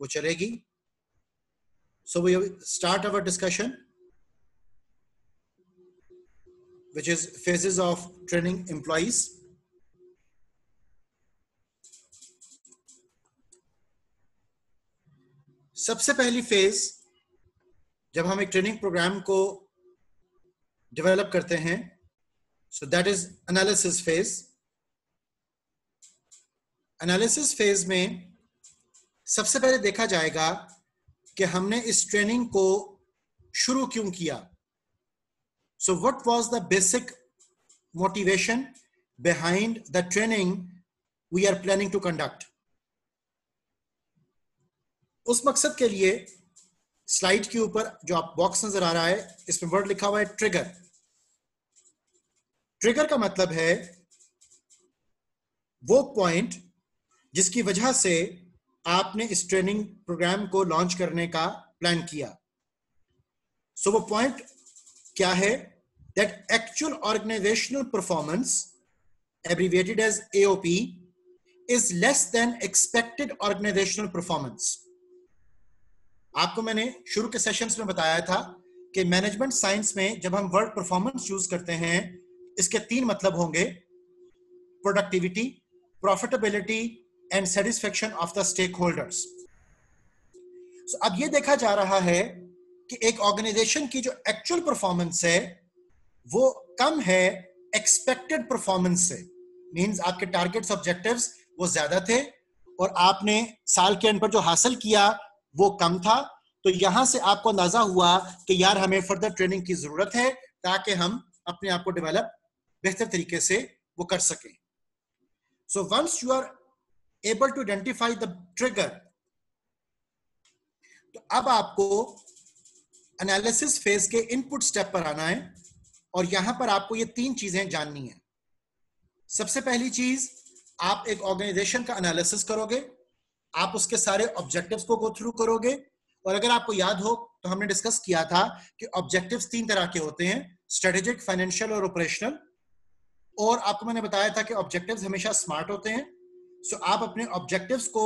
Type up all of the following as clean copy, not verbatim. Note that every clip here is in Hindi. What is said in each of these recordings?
वो चलेगी. So we start our discussion, which is phases of training employees. सबसे पहली फेज जब हम एक ट्रेनिंग प्रोग्राम को डेवलप करते हैं, so that is analysis phase. Analysis phase में सबसे पहले देखा जाएगा कि हमने इस ट्रेनिंग को शुरू क्यों किया. So what was the basic motivation behind the training we are planning to conduct? उस मकसद के लिए स्लाइड के ऊपर जो आप बॉक्स नजर आ रहा है, इसमें वर्ड लिखा हुआ है ट्रिगर. ट्रिगर का मतलब है वो पॉइंट जिसकी वजह से आपने इस ट्रेनिंग प्रोग्राम को लॉन्च करने का प्लान किया. सो वो पॉइंट क्या है? That actual organisational performance, abbreviated as AOP, is less than expected organisational performance. आपको मैंने शुरू के सेशंस में बताया था कि मैनेजमेंट साइंस में जब हम वर्ड परफॉर्मेंस यूज करते हैं, इसके 3 मतलब होंगे: productivity, profitability and satisfaction of the stakeholders. अब ये देखा जा रहा है कि एक ऑर्गेनाइजेशन की जो एक्चुअल परफॉर्मेंस है वो कम है एक्सपेक्टेड परफॉर्मेंस से. मींस आपके टारगेट्स ऑब्जेक्टिव्स वो ज्यादा थे और आपने साल के एंड पर जो हासिल किया वो कम था. तो यहां से आपको अंदाजा हुआ कि यार हमें फर्दर ट्रेनिंग की जरूरत है ताकि हम अपने आप को डेवलप बेहतर तरीके से वो कर सकें. So once you are able to identify the trigger, तो अब आपको एनालिसिस फेज के इनपुट स्टेप पर आना है और यहां पर आपको ये 3 चीजें जाननी है. सबसे पहली चीज, आप एक ऑर्गेनाइजेशन का एनालिसिस करोगे, आप उसके सारे ऑब्जेक्टिव्स को गो थ्रू करोगे. और अगर आपको याद हो तो हमने डिस्कस किया था कि ऑब्जेक्टिव्स 3 तरह के होते हैं: स्ट्रेटेजिक, फाइनेंशियल और ऑपरेशनल. और आपको मैंने बताया था कि ऑब्जेक्टिव्स हमेशा स्मार्ट होते हैं. सो आप अपने ऑब्जेक्टिव्स को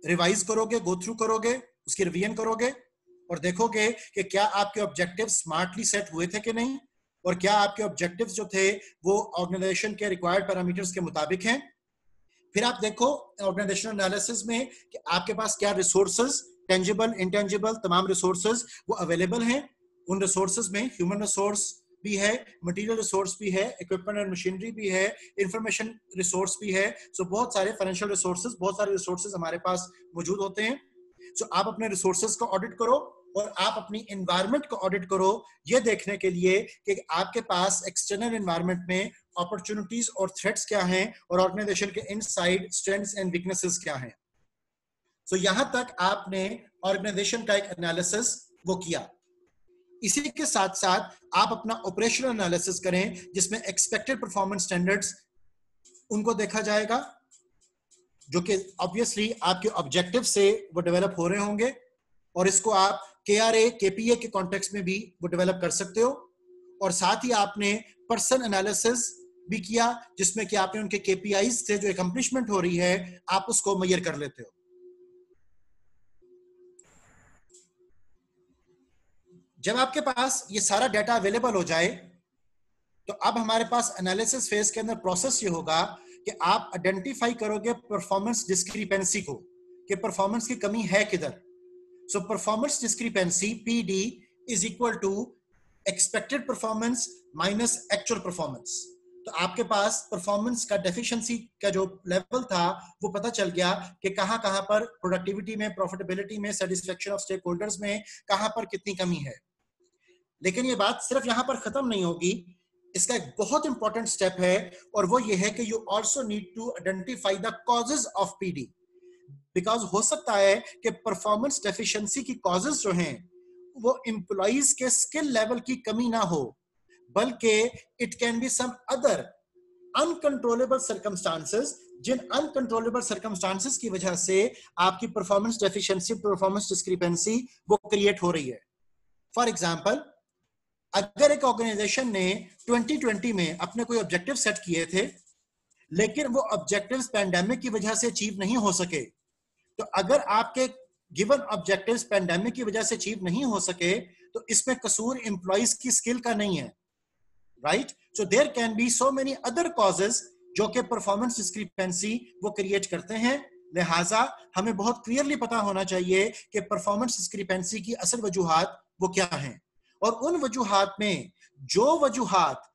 रिवाइज करोगे, गो थ्रू करोगे, उसकी रिवीजन करोगे और देखोगे कि क्या आपके ऑब्जेक्टिव्स स्मार्टली सेट हुए थे कि नहीं, और क्या आपके ऑब्जेक्टिव्स जो थे वो ऑर्गेनाइजेशन के रिक्वायर्ड पैरामीटर्स के मुताबिक हैं. फिर आप देखो ऑर्गेनाइजेशनल एनालिसिस में कि आपके पास क्या रिसोर्सेज, टेंजिबल, इंटेंजिबल, तमाम रिसोर्सेज वो अवेलेबल हैं. उन रिसोर्सेज में ह्यूमन रिसोर्स भी है, मटेरियल रिसोर्स भी है, इक्विपमेंट एंड मशीनरी भी है, इंफॉर्मेशन रिसोर्स भी है. सो बहुत सारे फाइनेंशियल रिसोर्सेज, बहुत सारे रिसोर्सेज हमारे पास मौजूद होते हैं. सो आप अपने रिसोर्सेज को ऑडिट करो और आप अपनी एनवायरनमेंट को ऑडिट करो, ये देखने के लिए कि आपके पास एक्सटर्नल एनवायरनमेंट में अपॉर्चुनिटीज और थ्रेट्स क्या हैं और ऑर्गेनाइजेशन के इनसाइड स्ट्रेंथ्स एंड वीकनेसेस क्या हैं. सो यहां तक आपने ऑर्गेनाइजेशन का एक एनालिसिस वो किया. इसी के साथ साथ आप अपना ऑपरेशनल एनालिसिस करें जिसमें एक्सपेक्टेड परफॉर्मेंस स्टैंडर्ड्स उनको देखा जाएगा, जो कि ऑब्वियसली आपके ऑब्जेक्टिव से वो डेवलप हो रहे होंगे. और इसको आप KRA, KPA के कॉन्टेक्स्ट में भी वो डेवलप कर सकते हो. और साथ ही आपने पर्सन एनालिसिस भी किया जिसमें कि आपने उनके KPIs से जो अकम्प्लिशमेंट हो रही है आप उसको मेजर कर लेते हो. जब आपके पास ये सारा डाटा अवेलेबल हो जाए तो अब हमारे पास एनालिसिस फेज के अंदर प्रोसेस ये होगा कि आप आइडेंटिफाई करोगे परफॉर्मेंस डिस्क्रिपेंसी को, कि परफॉर्मेंस की कमी है किधर. So performance discrepancy PD is equal to expected performance minus actual performance. तो आपके पास परफॉर्मेंस का डेफिशिएंसी का जो लेवल था वो पता चल गया कि कहां कहां पर प्रोडक्टिविटी में, प्रॉफिटेबिलिटी में, सेटिस्फेक्शन ऑफ स्टेक होल्डर्स में कहां पर कितनी कमी है. लेकिन ये बात सिर्फ यहां पर खत्म नहीं होगी, इसका एक बहुत इंपॉर्टेंट स्टेप है और वो ये है कि you also need to identify the causes of PD. Because हो सकता है कि परफॉर्मेंस डेफिशिएंसी की कॉजेज जो हैं वो एम्प्लॉइज के स्किल लेवल की कमी ना हो, बल्कि it can be some other uncontrollable circumstances, जिन अनकंट्रोलेबल सर्कमस्टांसेस की वजह से आपकी परफॉर्मेंस डेफिशिएंसी, परफॉर्मेंस डिस्क्रिपेंसी वो क्रिएट हो रही है. फॉर एग्जांपल, अगर एक ऑर्गेनाइजेशन ने 2020 में अपने कोई ऑब्जेक्टिव सेट किए थे लेकिन वो ऑब्जेक्टिव्स पैंडेमिक की वजह से अचीव नहीं हो सके, तो अगर आपके गिवन ऑब्जेक्टिव्स पेंडेमिक की वजह से अचीव नहीं हो सके, तो इसमें कसूर एम्प्लॉइज की स्किल का नहीं है, right? So there can be so many other causes जो कि परफॉर्मेंस डिस्क्रिपेंसी वो क्रिएट करते हैं। लिहाजा हमें बहुत क्लियरली पता होना चाहिए कि परफॉर्मेंस डिस्क्रिपेंसी की असल वजूहात वो क्या हैं, और उन वजूहात में जो वजूहात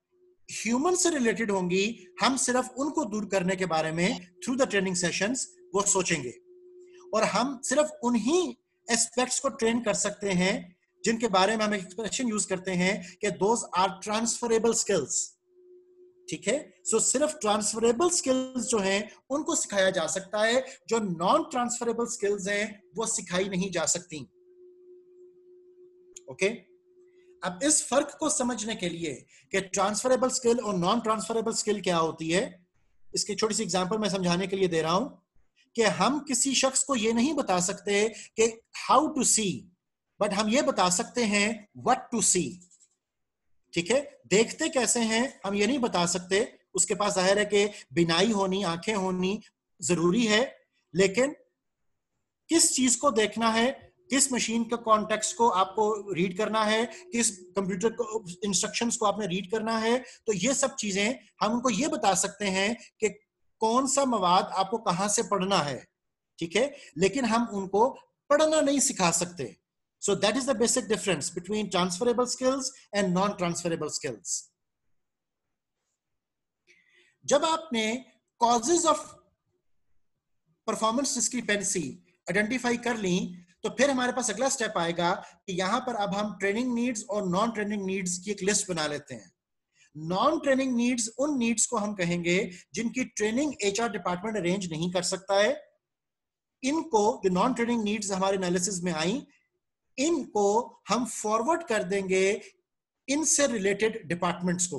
ह्यूमन से रिलेटेड होंगी, हम सिर्फ उनको दूर करने के बारे में थ्रू द ट्रेनिंग सेशंस वो सोचेंगे, और हम सिर्फ उन्हीं एस्पेक्ट्स को ट्रेन कर सकते हैं जिनके बारे में हम एक्सप्रेशन यूज करते हैं कि दोज आर ट्रांसफरेबल स्किल्स। ठीक है, सो सिर्फ ट्रांसफरेबल स्किल्स जो हैं उनको सिखाया जा सकता है, जो नॉन ट्रांसफरेबल स्किल्स हैं वो सिखाई नहीं जा सकती। ओके, अब इस फर्क को समझने के लिए कि ट्रांसफरेबल स्किल और नॉन ट्रांसफरेबल स्किल क्या होती है, इसकी छोटी सी एग्जांपल मैं समझाने के लिए दे रहा हूं कि हम किसी शख्स को ये नहीं बता सकते कि हाउ टू सी, बट हम ये बता सकते हैं व्हाट टू सी। ठीक है, देखते कैसे हैं हम ये नहीं बता सकते, उसके पास जाहिर है कि बिनाई होनी, आंखें होनी जरूरी है, लेकिन किस चीज को देखना है, किस मशीन के कॉन्टेक्स्ट को आपको रीड करना है, किस कंप्यूटर को इंस्ट्रक्शंस को आपने रीड करना है, तो ये सब चीजें हम उनको ये बता सकते हैं कि कौन सा मवाद आपको कहां से पढ़ना है। ठीक है, लेकिन हम उनको पढ़ना नहीं सिखा सकते। So that is the basic difference between transferable skills and non-transferable skills. जब आपने causes of performance discrepancy identify कर ली, तो फिर हमारे पास अगला स्टेप आएगा कि यहां पर अब हम ट्रेनिंग नीड्स और नॉन ट्रेनिंग नीड्स की एक लिस्ट बना लेते हैं। नॉन ट्रेनिंग नीड्स उन नीड्स को हम कहेंगे जिनकी ट्रेनिंग एचआर डिपार्टमेंट अरेंज नहीं कर सकता है। इनको जो नॉन ट्रेनिंग नीड्स हमारे एनालिसिस में आई, इनको हम फॉरवर्ड कर देंगे इनसे रिलेटेड डिपार्टमेंट्स को।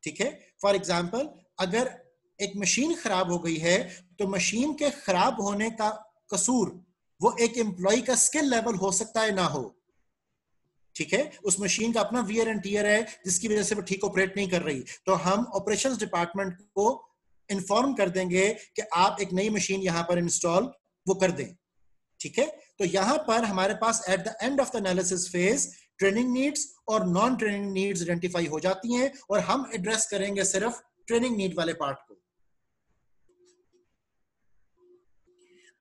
ठीक है, फॉर एग्जांपल अगर एक मशीन खराब हो गई है, तो मशीन के खराब होने का कसूर वो एक एम्प्लॉय का स्किल लेवल हो सकता है ना हो। ठीक है, उस मशीन का अपना वियर एंड टियर है जिसकी वजह से वो ठीक ऑपरेट नहीं कर रही, तो हम ऑपरेशंस डिपार्टमेंट को इन्फॉर्म कर देंगे कि आप एक नई मशीन यहां पर इंस्टॉल वो कर दें। ठीक है, तो यहां पर हमारे पास at the end of the analysis phase training needs और नॉन ट्रेनिंग नीड्स आइडेंटिफाई हो जाती हैं, और हम एड्रेस करेंगे सिर्फ ट्रेनिंग नीड वाले पार्ट को।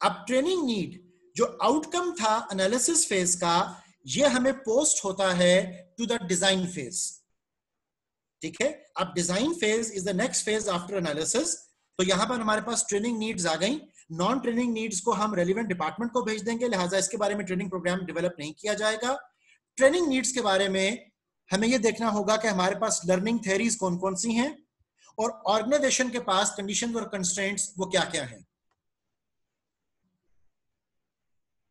अब ट्रेनिंग नीड जो आउटकम था एनालिसिस फेज का, ये हमें पोस्ट होता है टू द डिजाइन फेज। ठीक है, अब design phase is the next phase after analysis. तो यहां पर हमारे पास ट्रेनिंग नीड्स आ गई, नॉन ट्रेनिंग नीड्स को हम रेलिवेंट डिपार्टमेंट को भेज देंगे, लिहाजा इसके बारे में ट्रेनिंग प्रोग्राम डेवलप नहीं किया जाएगा। ट्रेनिंग नीड्स के बारे में हमें यह देखना होगा कि हमारे पास लर्निंग थ्योरीज कौन कौन सी हैं, और ऑर्गेनाइजेशन के पास कंडीशंस और कंस्ट्रेंट्स वो क्या क्या हैं।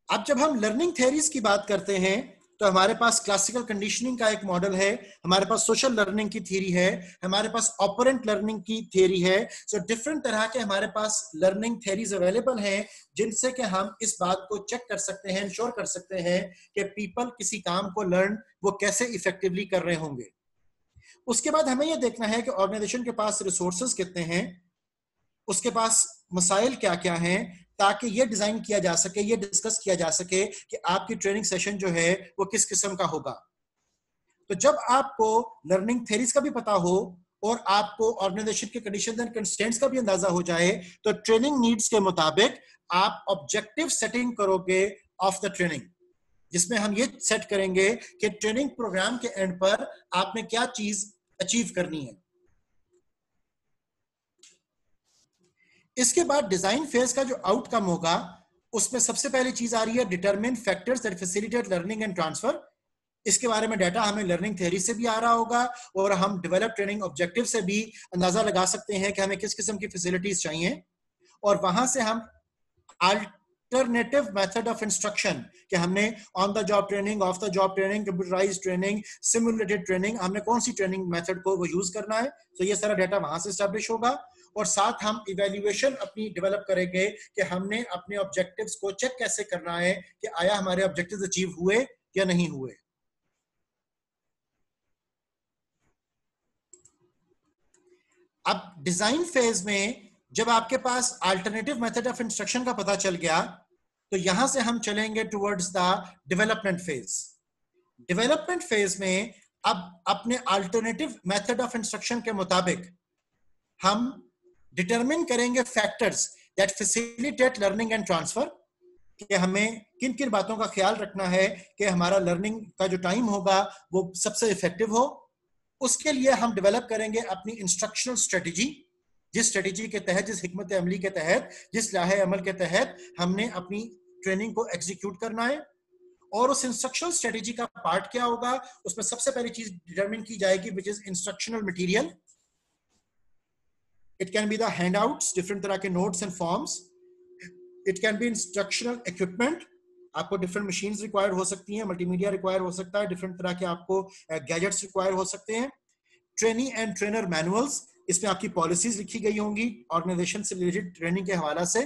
अब जब हम लर्निंग थ्योरीज की बात करते हैं, तो हमारे पास क्लासिकल कंडीशनिंग का एक मॉडल है, हमारे पास सोशल लर्निंग की थ्योरी है, हमारे पास ऑपरेंट लर्निंग की थ्योरी है। सो डिफरेंट तरह के हमारे पास लर्निंग थ्योरीज अवेलेबल हैं, जिनसे कि हम इस बात को चेक कर सकते हैं, इंश्योर कर सकते हैं कि पीपल किसी काम को लर्न वो कैसे इफेक्टिवली कर रहे होंगे। उसके बाद हमें यह देखना है कि ऑर्गेनाइजेशन के पास रिसोर्सेज कितने हैं, उसके पास मसाइल क्या क्या हैं, ताकि ये डिजाइन किया जा सके, ये डिस्कस किया जा सके कि आपकी ट्रेनिंग सेशन जो है वो किस किस्म का होगा। तो जब आपको लर्निंग थ्योरीज का भी पता हो और आपको ऑर्गेनाइजेशन के कंडीशंस एंड कंस्ट्रेंट्स का भी अंदाजा हो जाए, तो ट्रेनिंग नीड्स के मुताबिक आप ऑब्जेक्टिव सेटिंग करोगे ऑफ द ट्रेनिंग, जिसमें हम ये सेट करेंगे कि ट्रेनिंग प्रोग्राम के एंड पर आपने क्या चीज अचीव करनी है। इसके बाद डिजाइन फेज का जो आउटकम होगा, उसमें सबसे पहली चीज आ रही है determine factors that facilitate learning and transfer. इसके बारे में डाटा हमें लर्निंग थ्योरी से भी आ रहा होगा, और हम डेवलप ट्रेनिंग ऑब्जेक्टिव से भी अंदाजा लगा सकते हैं कि हमें किस किस्म की फैसिलिटीज चाहिए, और वहां से हम अल्टरनेटिव मेथड ऑफ इंस्ट्रक्शन कि हमने on the job training, of the job training, computerised training, simulated training, हमने कौन सी ट्रेनिंग मेथड को वो यूज करना है। तो ये सारा डाटा वहां से एस्टैब्लिश होगा, और साथ हम इवैल्यूएशन अपनी डेवलप करेंगे कि हमने अपने ऑब्जेक्टिव्स को चेक कैसे करना है कि आया हमारे ऑब्जेक्टिव्स अचीव हुए या नहीं हुए। अब डिजाइन फेज में जब आपके पास अल्टरनेटिव मेथड ऑफ इंस्ट्रक्शन का पता चल गया, तो यहां से हम चलेंगे towards the development phase. Development phase में अब अपने अल्टरनेटिव मेथड ऑफ इंस्ट्रक्शन के मुताबिक हम डिटरमिन करेंगे factors that facilitate learning and transfer, कि हमें किन किन बातों का ख्याल रखना है कि हमारा लर्निंग का जो टाइम होगा वो सबसे इफेक्टिव हो। उसके लिए हम डेवलप करेंगे अपनी इंस्ट्रक्शनल स्ट्रेटजी, जिस स्ट्रेटजी के तहत, जिस हिकमत अमली के तहत, जिस लाहे अमल के तहत हमने अपनी ट्रेनिंग को एग्जीक्यूट करना है। और उस इंस्ट्रक्शनल स्ट्रेटजी का पार्ट क्या होगा, उसमें सबसे पहली चीज डिटरमिन की जाएगी which is instructional material. It can be the handouts, different तरह के notes and forms. It can B instructional equipment, आपको डिफरेंट मशीन्स रिक्वायर हो सकती हैं, मल्टीमीडिया रिक्वायर हो सकता है, डिफरेंट तरह के आपको गैजेट्स रिक्वायर हो सकते हैं। ट्रेनिंग एंड ट्रेनर मैनुअल्स, इसमें आपकी पॉलिसीज लिखी गई होंगी ऑर्गेनाइजेशन से रिलेटेड ट्रेनिंग के हवाला से।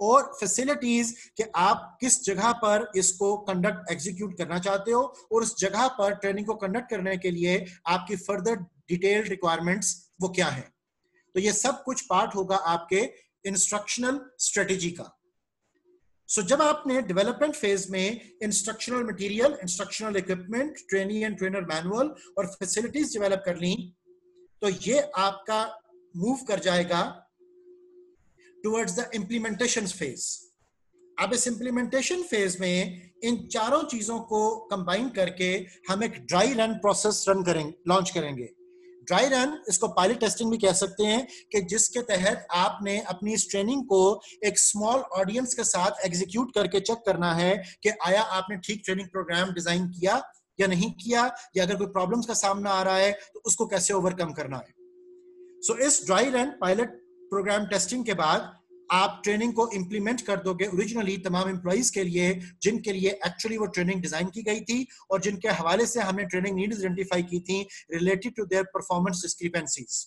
और फैसिलिटीज कि आप किस जगह पर इसको कंडक्ट एग्जीक्यूट करना चाहते हो और उस जगह पर ट्रेनिंग को कंडक्ट करने के लिए आपकी फर्दर डिटेल्ड रिक्वायरमेंट्स वो क्या है। तो ये सब कुछ पार्ट होगा आपके इंस्ट्रक्शनल स्ट्रेटेजी का। सो जब आपने डेवलपमेंट फेज में instructional material, instructional equipment, training and trainer manual और फैसिलिटीज डेवलप कर ली, तो ये आपका मूव कर जाएगा टुवर्ड्स द इम्प्लीमेंटेशन फेज। अब इस इम्प्लीमेंटेशन फेज में इन चारों चीजों को कंबाइन करके हम एक ड्राई रन प्रोसेस लॉन्च करेंगे। ड्राई रन, इसको पायलट टेस्टिंग भी कह सकते हैं, कि जिसके तहत आपने अपनी इस ट्रेनिंग को एक स्मॉल ऑडियंस के साथ एग्जीक्यूट करके चेक करना है कि आया आपने ठीक ट्रेनिंग प्रोग्राम डिजाइन किया या नहीं किया, या अगर कोई प्रॉब्लम्स का सामना आ रहा है तो उसको कैसे ओवरकम करना है। सो इस dry run pilot program testing के बाद आप ट्रेनिंग को इंप्लीमेंट कर दोगे ओरिजिनली तमाम एम्प्लॉइज के लिए, जिनके लिए एक्चुअली वो ट्रेनिंग डिजाइन की गई थी और जिनके हवाले से हमने ट्रेनिंग नीड्स आइडेंटिफाई की थी related to their performance discrepancies.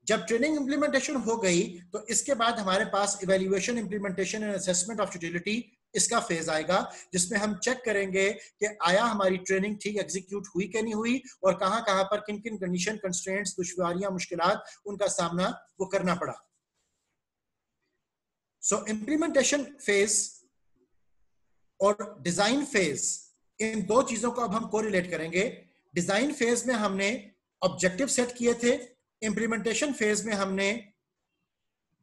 जब ट्रेनिंग इंप्लीमेंटेशन हो गई तो इसके बाद हमारे पास evaluation, implementation and assessment of utility, इसका फेज आएगा, जिसमें हम चेक करेंगे कि आया हमारी ट्रेनिंग ठीक एग्जीक्यूट हुई कि नहीं हुई और कहां कहां पर किन किन कंडीशन, कंस्ट्रेंट्स, दुश्वारियां, मुश्किलात, उनका सामना वो करना पड़ा। सो इंप्लीमेंटेशन फेज और डिजाइन फेज, इन दो चीजों को अब हम कोरिलेट करेंगे। डिजाइन फेज में हमने ऑब्जेक्टिव सेट किए थे, इंप्लीमेंटेशन फेज में हमने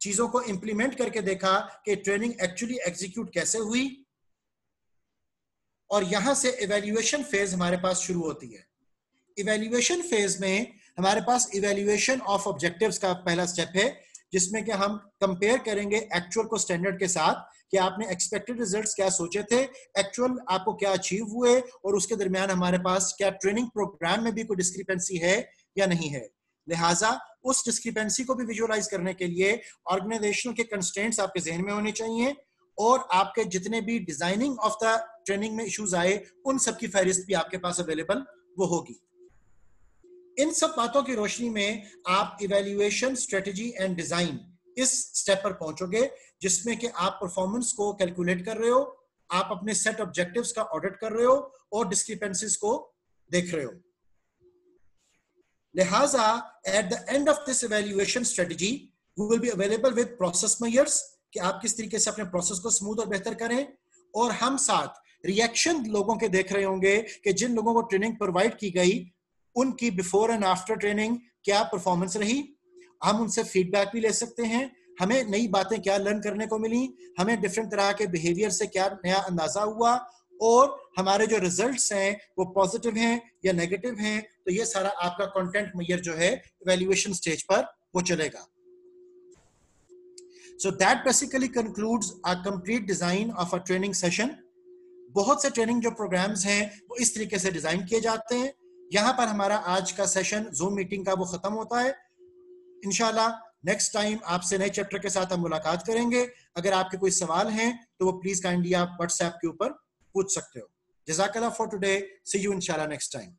चीजों को इंप्लीमेंट करके देखा कि ट्रेनिंग एक्चुअली एग्जीक्यूट कैसे हुई, और यहां से इवैल्यूएशन फेज हमारे पास शुरू होती है। इवैल्यूएशन फेज में हमारे पास इवैल्यूएशन ऑफ ऑब्जेक्टिव्स का पहला स्टेप है, जिसमें कि हम कंपेयर करेंगे एक्चुअल को स्टैंडर्ड के साथ, कि आपने एक्सपेक्टेड रिजल्ट्स क्या सोचे थे, एक्चुअल आपको क्या अचीव हुए, और उसके दरमियान हमारे पास क्या ट्रेनिंग प्रोग्राम में भी कोई डिस्क्रिपेंसी है या नहीं है। लिहाजा उस डिस्क्रिपेंसी को भी विजुअलाइज करने के लिए ऑर्गेनाइजेशनल के कंस्ट्रेंट्स आपके जहन में होने चाहिए, और आपके जितने भी डिजाइनिंग ऑफ द ट्रेनिंग में इश्यूज आए उन सब की फहरिस्त भी आपके पास अवेलेबल वो होगी। इन सब बातों की रोशनी में आप इवैल्यूएशन, स्ट्रेटजी एंड डिजाइन इस स्टेप पर पहुंचोगे, जिसमें कि आप परफॉर्मेंस को कैलकुलेट कर रहे हो, आप अपने सेट ऑब्जेक्टिव्स का ऑडिट कर रहे हो और डिस्क्रिपेंसीज को देख रहे हो। लिहाजा at the end of this evaluation strategy we will be available with process measures, कि आप किस तरीके से अपने प्रोसेस को स्मूथ और बेहतर करें, और हम साथ रिएक्शन लोगों के देख रहे होंगे कि जिन लोगों को ट्रेनिंग प्रोवाइड की गई उनकी बिफोर एंड आफ्टर ट्रेनिंग क्या परफॉर्मेंस रही। हम उनसे फीडबैक भी ले सकते हैं, हमें नई बातें क्या लर्न करने को मिली, हमें डिफरेंट तरह के बिहेवियर से क्या नया अंदाजा हुआ, और हमारे जो रिजल्ट्स हैं वो पॉजिटिव हैं या नेगेटिव हैं। तो ये सारा आपका कंटेंट मेजर जो है इवैल्यूएशन स्टेज पर वो चलेगा। So that basically concludes our complete design of a training session. बहुत से ट्रेनिंग जो प्रोग्राम्स हैं वो इस तरीके से डिजाइन किए जाते हैं। यहाँ पर हमारा आज का सेशन जूम मीटिंग का वो खत्म होता है। इंशाल्लाह नेक्स्ट टाइम आपसे नए चैप्टर के साथ हम मुलाकात करेंगे। अगर आपके कोई सवाल हैं तो वो प्लीज काइंडली आप व्हाट्सएप के ऊपर पूछ सकते हो। जज़ाकल्लाह फॉर टुडे, सी यू इंशाल्लाह नेक्स्ट टाइम।